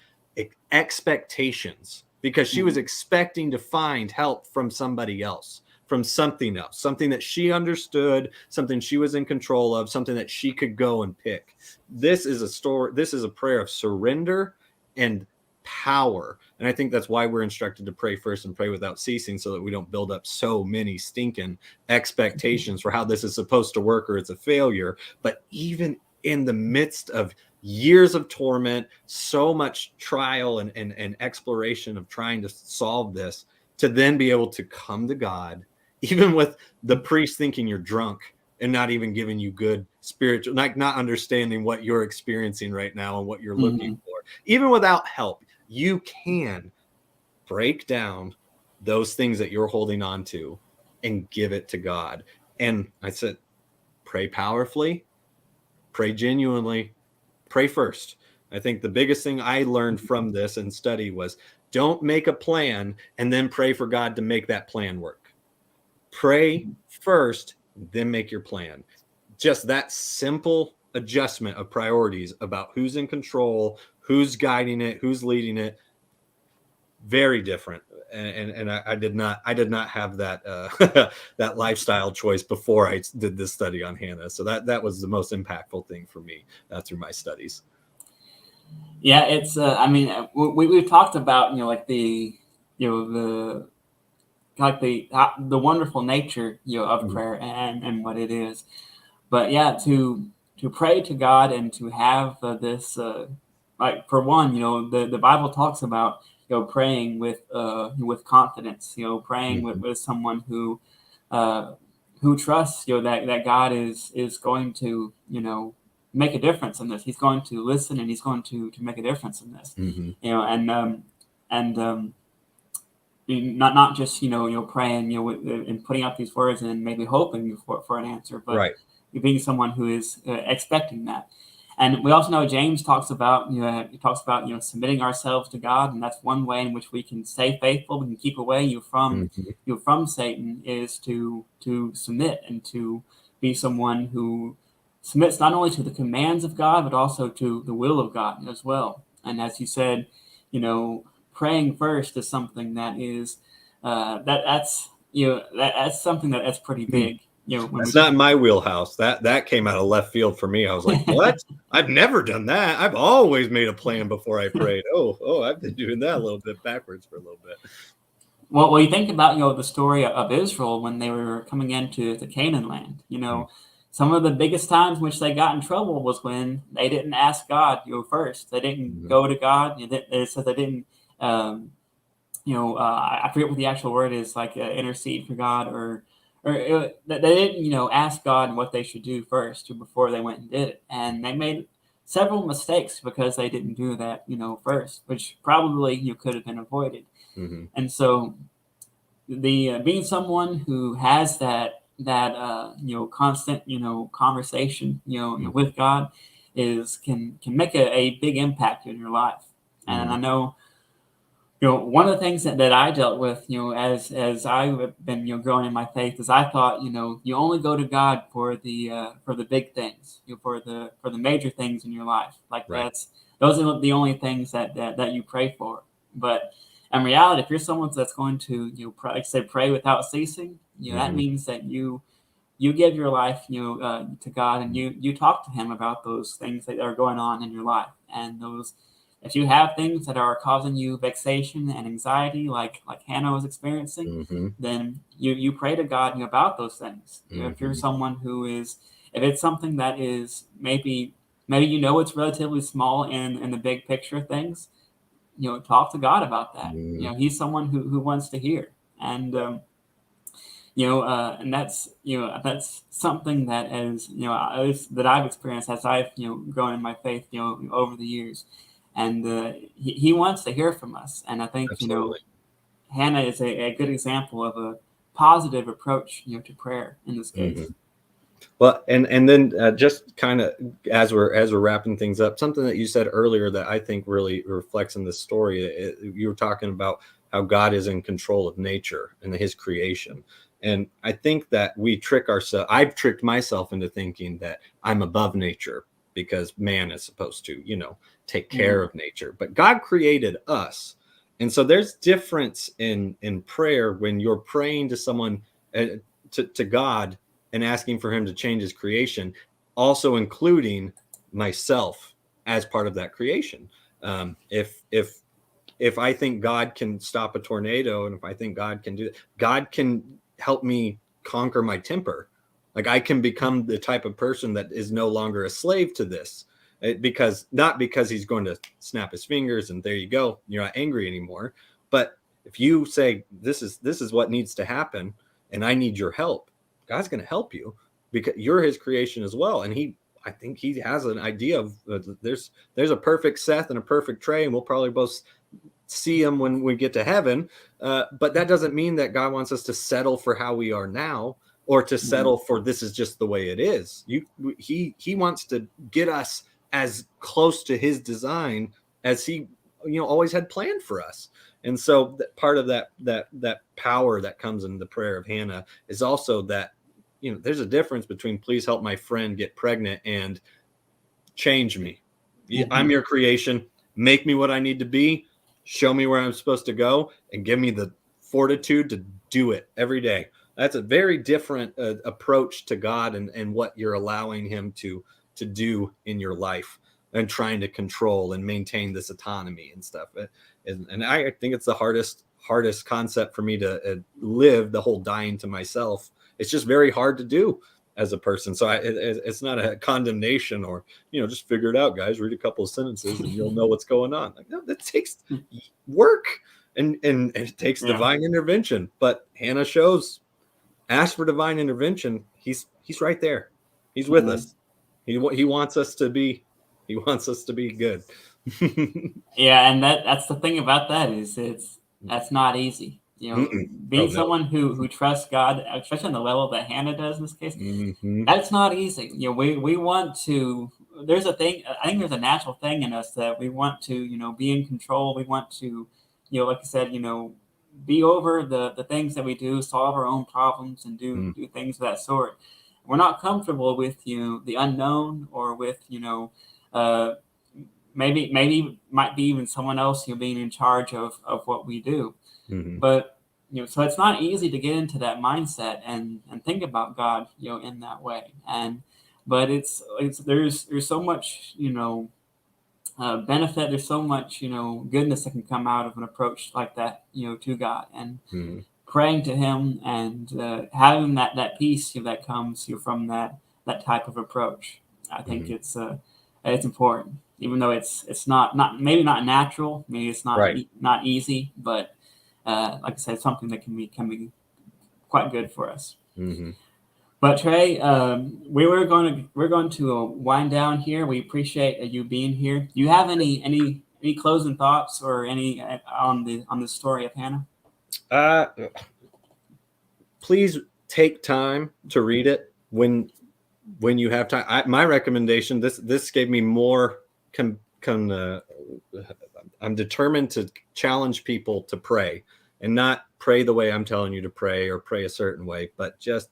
expectations because she was expecting to find help from somebody else, from something else, something that she understood, something she was in control of, something that she could go and pick. This is a prayer of surrender and power. And I think that's why we're instructed to pray first and pray without ceasing, so that we don't build up so many stinking expectations for how this is supposed to work or it's a failure. But even in the midst of years of torment, so much trial and exploration of trying to solve this, to then be able to come to God, even with the priest thinking you're drunk and not even giving you good spiritual, like not understanding what you're experiencing right now and what you're looking for. Even without help, you can break down those things that you're holding on to and give it to God. And I said, pray powerfully, pray genuinely, pray first. I think the biggest thing I learned from this and study was, don't make a plan and then pray for God to make that plan work. Pray first, then make your plan. Just that simple adjustment of priorities about who's in control, who's guiding it, who's leading it. Very different. And I did not have that that lifestyle choice before I did this study on Hannah. So that was the most impactful thing for me through my studies. Yeah, it's I mean, we've talked about like the the like the wonderful nature of prayer and what it is. But yeah, to pray to God and to have this like, for one, the Bible talks about praying with confidence, praying with someone who trusts that God is going to make a difference in this. He's going to listen, and he's going to make a difference in this. And not just praying and putting out these words and maybe hoping for an answer, but being someone who is expecting that. And we also know James talks about submitting ourselves to God, and that's one way in which we can stay faithful. We can keep away from Satan, is to submit and to be someone who submits not only to the commands of God but also to the will of God as well. And as you said, praying first is something that is that's something that's pretty big. It's not in my wheelhouse. That came out of left field for me. I was like, what? I've never done that. I've always made a plan before I prayed. Oh, I've been doing that a little bit backwards for a little bit. Well, you think about the story of Israel when they were coming into the Canaan land. Some of the biggest times in which they got in trouble was when they didn't ask God first. They didn't go to God. They said they didn't. I forget what the actual word is, like intercede for God, or they didn't ask God what they should do first before they went and did it, and they made several mistakes because they didn't do that first, which probably could have been avoided. And so the being someone who has that constant conversation with God can make a big impact in your life. And I know one of the things that I dealt with as I've been growing in my faith is I thought you only go to God for the big things, for the major things in your life, like those are the only things that you pray for. But in reality, if you're someone that's going to pray without ceasing, that means that you give your life to God, and you talk to Him about those things that are going on in your life. And those, if you have things that are causing you vexation and anxiety, like Hannah was experiencing, then you pray to God about those things. If you're someone who is, if it's something that is maybe it's relatively small in the big picture of things, talk to God about that. He's someone who wants to hear. And and that's something that that I've experienced as I've grown in my faith over the years. And he wants to hear from us. And I think Hannah is a good example of a positive approach to prayer in this case. Well, and then just kind of as we're wrapping things up, something that you said earlier that I think really reflects in this story. You were talking about how God is in control of nature and His creation. And I think that we trick ourselves. I've tricked myself into thinking that I'm above nature because man is supposed to, take care of nature. But God created us. And so there's difference in prayer when you're praying to someone, to God, and asking for Him to change His creation, also including myself as part of that creation. If I think God can stop a tornado, and if I think God can do it, God can help me conquer my temper. Like I can become the type of person that is no longer a slave to this, not because He's going to snap His fingers and there you go, you're not angry anymore. But if you say this is what needs to happen, and I need your help, God's going to help you because you're His creation as well. And I think He has an idea of there's a perfect Seth and a perfect Trey, and we'll probably both see Him when we get to heaven. But that doesn't mean that God wants us to settle for how we are now, or to settle for this is just the way it is. He wants to get us as close to His design as He always had planned for us. And so part of that power that comes in the prayer of Hannah is also that there's a difference between please help my friend get pregnant and change me. I'm your creation, make me what I need to be, show me where I'm supposed to go, and give me the fortitude to do it every day. That's a very different approach to God and what you're allowing Him to do in your life, and trying to control and maintain this autonomy and stuff. And I think it's the hardest concept for me to live, the whole dying to myself. It's just very hard to do as a person. So it's not a condemnation or, just figure it out, guys, read a couple of sentences and you'll know what's going on. Like, no, that takes work and it takes divine intervention. But Hannah shows, ask for divine intervention. He's right there. He's with us. He wants us to be good. Yeah, and that's the thing about that is that's not easy. Oh Being no. someone who trusts God, especially on the level that Hannah does in this case, Mm-hmm. that's not easy. We want to. There's a thing. I think there's a natural thing in us that we want to, be in control. We want to, like I said, be over the things that we do, solve our own problems, and do things of that sort. We're not comfortable with the unknown or with uh, maybe might be even someone else being in charge of what we do. Mm-hmm. But so it's not easy to get into that mindset and think about God in that way. But it's there's so much benefit. There's so much goodness that can come out of an approach like that to God, and Mm-hmm. praying to Him, and having that peace that comes from that type of approach. I think Mm-hmm. it's important, even though it's not maybe not natural, maybe it's Right. not easy, but like I said, something that can be quite good for us. Mm-hmm. But Trey, we're going to wind down here. We appreciate you being here. Do you have any closing thoughts or any on the story of Hannah? Please take time to read it when you have time. My recommendation, this gave me more I'm determined to challenge people to pray, and not pray the way I'm telling you to pray or pray a certain way, but just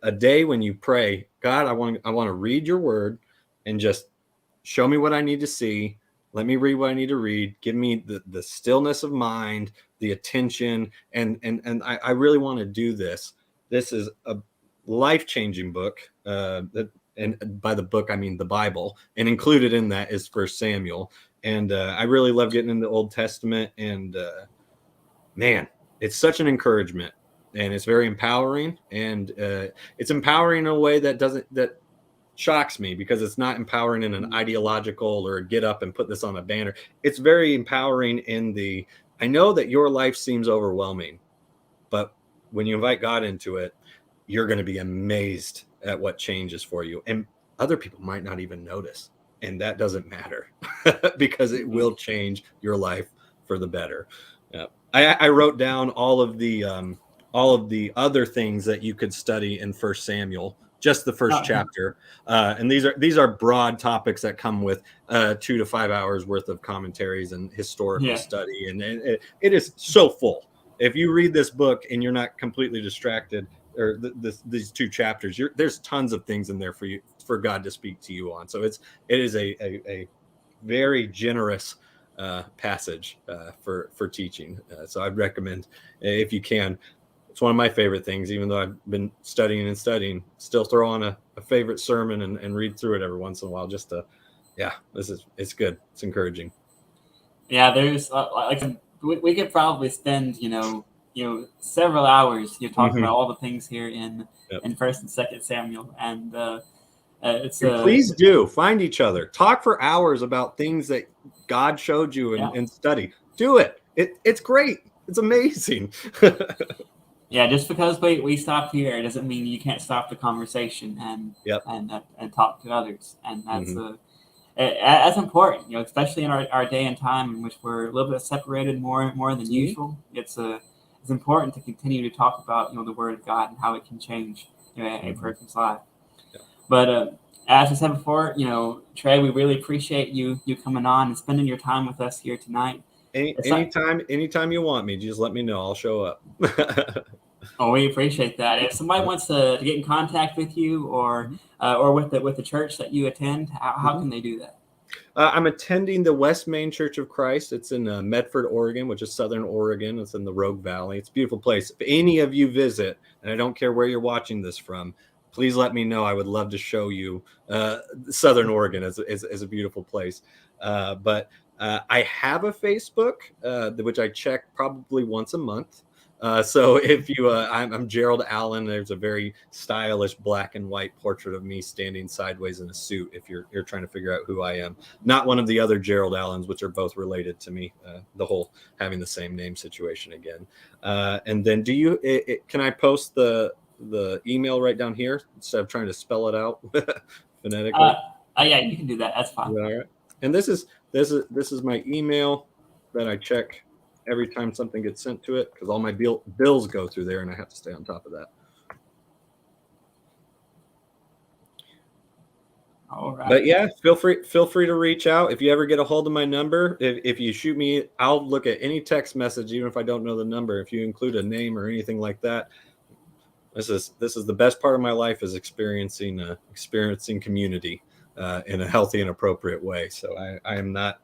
a day when you pray, God, I want to read your word and just show me what I need to see. Let me read what I need to read. Give me the stillness of mind, the attention. And I really want to do this. This is a life-changing book. And by the book, I mean the Bible. And included in that is First Samuel. And I really love getting into the Old Testament. And man, it's such an encouragement. And it's very empowering. And it's empowering in a way that shocks me, because it's not empowering in an ideological or get up and put this on a banner. It's very empowering in I know that your life seems overwhelming, but when you invite God into it, you're going to be amazed at what changes for you. And other people might not even notice. And that doesn't matter because it will change your life for the better. Yeah. I wrote down all of the other things that you could study in First Samuel, just the first chapter. And these are broad topics that come with 2 to 5 hours worth of commentaries and historical study. And it is so full. If you read this book and you're not completely distracted, or these 2 chapters, there's tons of things in there for God to speak to you on. So it is a very generous passage for teaching. So I'd recommend, if you can. It's one of my favorite things, even though I've been studying and studying, still throw on a favorite sermon and read through it every once in a while. Just it's good. It's encouraging. Yeah, there's we could probably spend several hours talking about all the things here in First and Second Samuel, and please do find each other, talk for hours about things that God showed you and study. Do it. It's great. It's amazing. Yeah, just because we stop here doesn't mean you can't stop the conversation and talk to others, and that's important, especially in our day and time in which we're a little bit separated more than usual. It's important to continue to talk about the Word of God and how it can change a person's life. Yeah. But as I said before, Trey, we really appreciate you coming on and spending your time with us here tonight. Anytime you want me, just let me know. I'll show up. Oh, we appreciate that. If somebody wants to get in contact with you or with the church that you attend, how can they do that? I'm attending the West Main Church of Christ. It's in Medford, Oregon, which is Southern Oregon. It's in the Rogue Valley. It's a beautiful place. If any of you visit, and I don't care where you're watching this from, please let me know. I would love to show you Southern Oregon is a beautiful place. But I have a Facebook, which I check probably once a month. So if you, I'm Gerald Allen. There's a very stylish black and white portrait of me standing sideways in a suit. If you're trying to figure out who I am, not one of the other Gerald Allens, which are both related to me. The whole having the same name situation again. And then, can I post the the email right down here instead of trying to spell it out phonetically? Yeah, you can do that. That's fine. All right. And this is my email that I check every time something gets sent to it, because all my bills go through there, and I have to stay on top of that. All right. But yeah, feel free to reach out if you ever get a hold of my number. If you shoot me, I'll look at any text message, even if I don't know the number. If you include a name or anything like that, this is the best part of my life, is experiencing community in a healthy and appropriate way. So I am not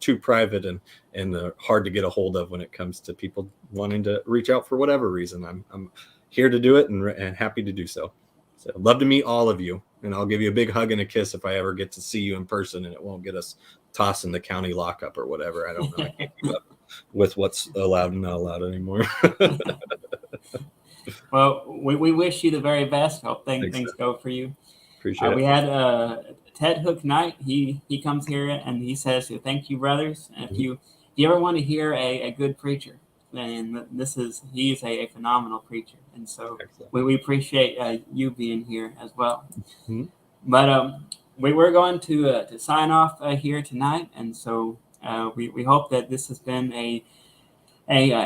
too private and hard to get a hold of when it comes to people wanting to reach out for whatever reason. I'm here to do it and happy to do so. So I'd love to meet all of you, and I'll give you a big hug and a kiss if I ever get to see you in person, and it won't get us tossed in the county lockup or whatever. I don't know. I can't keep up with what's allowed and not allowed anymore. Well, we wish you the very best. Hope things go for you. Appreciate it. We had Ted Hook Knight. He comes here and he says, "Thank you, brothers." And if you ever want to hear a good preacher, then he's a phenomenal preacher, and so we appreciate you being here as well. Mm-hmm. But we were going to sign off here tonight, and so we hope that this has been a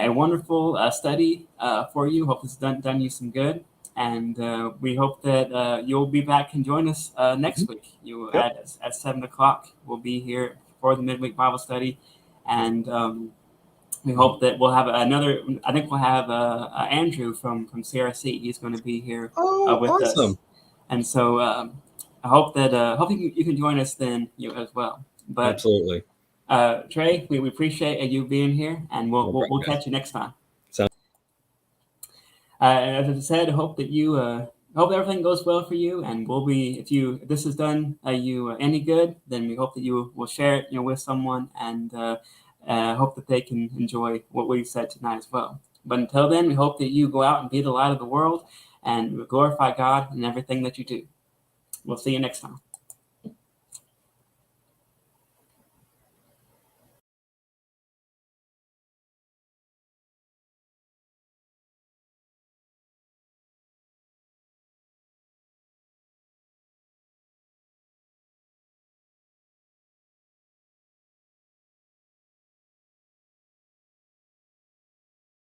wonderful study for you. Hope it's done you some good, and we hope that you'll be back and join us next week. At 7:00. We'll be here for the midweek Bible study, and we hope that we'll have another. I think we'll have Andrew from CRC. He's going to be here with us, and so I hope that you can join us then as well. But absolutely. Trey, we appreciate you being here, and we'll catch you next time. As I said, hope that everything goes well for you, and if this has done you any good, then we hope that you will share it with someone, and hope that they can enjoy what we've said tonight as well. But until then, we hope that you go out and be the light of the world and glorify God in everything that you do. We'll see you next time.